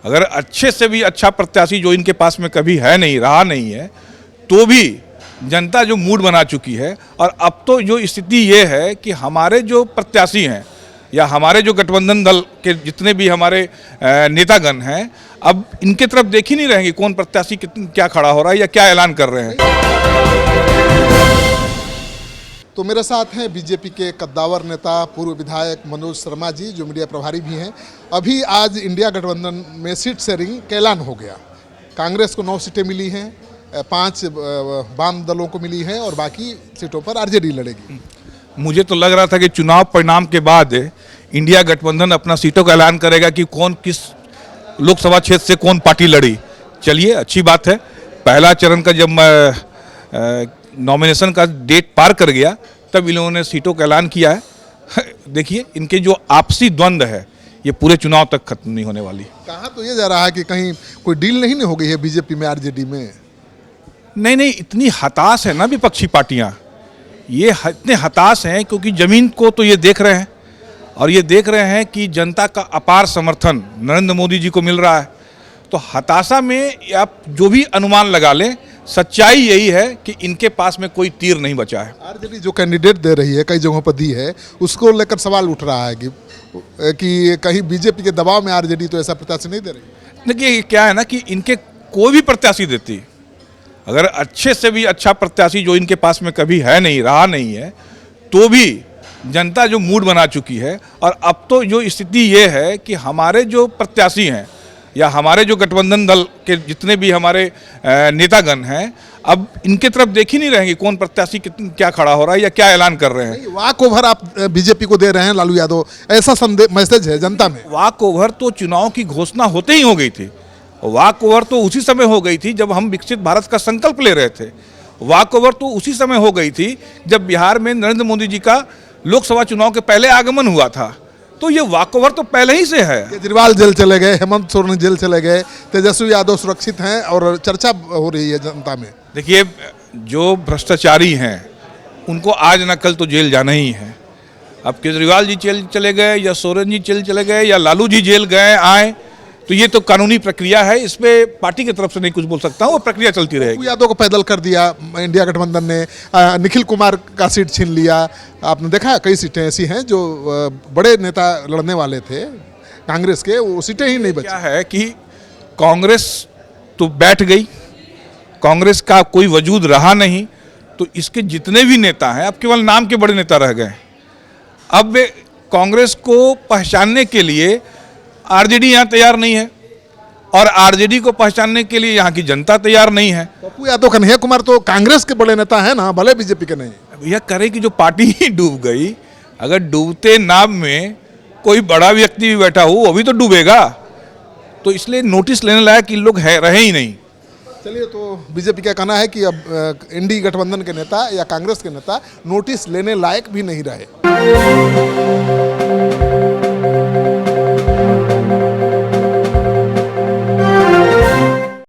अगर अच्छे से भी अच्छा प्रत्याशी जो इनके पास में कभी है नहीं, रहा नहीं है, तो भी जनता जो मूड बना चुकी है। और अब तो जो स्थिति ये है कि हमारे जो प्रत्याशी हैं या हमारे जो गठबंधन दल के जितने भी हमारे नेतागण हैं, अब इनके तरफ देख ही नहीं रहे कि कौन प्रत्याशी क्या खड़ा हो रहा है या क्या ऐलान कर रहे हैं। तो मेरे साथ हैं बीजेपी के कद्दावर नेता पूर्व विधायक मनोज शर्मा जी, जो मीडिया प्रभारी भी हैं। अभी आज इंडिया गठबंधन में सीट शेयरिंग का ऐलान हो गया। कांग्रेस को 9 सीटें मिली हैं, 5 वाम दलों को मिली हैं और बाकी सीटों पर आरजेडी लड़ेगी। मुझे तो लग रहा था कि चुनाव परिणाम के बाद इंडिया गठबंधन अपना सीटों का ऐलान करेगा कि कौन किस लोकसभा क्षेत्र से कौन पार्टी लड़ी। चलिए, अच्छी बात है। पहला चरण का जब नॉमिनेशन का डेट पार कर गया तब इन लोगों ने सीटों का ऐलान किया है। देखिए, इनके जो आपसी द्वंद्व है ये पूरे चुनाव तक खत्म नहीं होने वाली। कहा तो ये जा रहा है कि कहीं कोई डील नहीं हो गई है बीजेपी में आरजेडी में। नहीं, इतनी हताश है ना विपक्षी पार्टियां, ये इतने हताश हैं क्योंकि जमीन को तो ये देख रहे हैं और ये देख रहे हैं कि जनता का अपार समर्थन नरेंद्र मोदी जी को मिल रहा है। तो हताशा में आप जो भी अनुमान लगा लें, सच्चाई यही है कि इनके पास में कोई तीर नहीं बचा है। आरजेडी जो कैंडिडेट दे रही है, कई जगहों पर दी है, उसको लेकर सवाल उठ रहा है कि कहीं बीजेपी के दबाव में आरजेडी तो ऐसा प्रत्याशी नहीं दे रही। देखिए, क्या है ना कि इनके कोई भी प्रत्याशी देती, अगर अच्छे से भी अच्छा प्रत्याशी जो इनके पास में कभी है नहीं, रहा नहीं है, तो भी जनता जो मूड बना चुकी है। और अब तो जो स्थिति ये है कि हमारे जो प्रत्याशी हैं या हमारे जो गठबंधन दल के जितने भी हमारे नेतागण हैं, अब इनके तरफ देख ही नहीं रहे कि कौन प्रत्याशी क्या खड़ा हो रहा है या क्या ऐलान कर रहे हैं। वॉक ओवर आप बीजेपी को दे रहे हैं लालू यादव, ऐसा मैसेज है जनता में। वॉक ओवर तो चुनाव की घोषणा होते ही हो गई थी। वॉक ओवर तो उसी समय हो गई थी जब हम विकसित भारत का संकल्प ले रहे थे। वॉक ओवर तो उसी समय हो गई थी जब बिहार में नरेंद्र मोदी जी का लोकसभा चुनाव के पहले आगमन हुआ था। तो ये वॉक ओवर तो पहले ही से है। केजरीवाल जेल चले गए, हेमंत सोरेन जेल चले गए, तेजस्वी यादव सुरक्षित हैं और चर्चा हो रही है जनता में। देखिए, जो भ्रष्टाचारी हैं उनको आज न कल तो जेल जाना ही है। अब केजरीवाल जी जेल चले गए या सोरेन जी जेल चले गए या लालू जी जेल गए आए, तो ये तो कानूनी प्रक्रिया है, इसमें पार्टी की तरफ से नहीं कुछ बोल सकता हूँ, वो प्रक्रिया चलती रहेगी। यादव को पैदल कर दिया इंडिया गठबंधन ने, निखिल कुमार का सीट छीन लिया। आपने देखा कई सीटें ऐसी हैं जो बड़े नेता लड़ने वाले थे कांग्रेस के, वो सीटें ही नहीं बची। क्या है कि कांग्रेस तो बैठ गई, कांग्रेस का कोई वजूद रहा नहीं, तो इसके जितने भी नेता हैं अब केवल नाम के बड़े नेता रह गए। अब वे कांग्रेस को पहचानने के लिए आरजेडी यहाँ तैयार नहीं है और आरजेडी को पहचानने के लिए यहाँ की जनता तैयार नहीं है। पप्पू यादव, कन्हैया कुमार तो कांग्रेस के बड़े नेता हैं ना, भले बीजेपी के नहीं। भैया, करे कि जो पार्टी ही डूब गई, अगर डूबते नाव में कोई बड़ा व्यक्ति भी बैठा हो वो भी तो डूबेगा। तो इसलिए नोटिस लेने लायक इन लोग रहे ही नहीं। चलिए, तो बीजेपी का कहना है कि अब इंडी गठबंधन के नेता या कांग्रेस के नेता नोटिस लेने लायक भी नहीं रहे।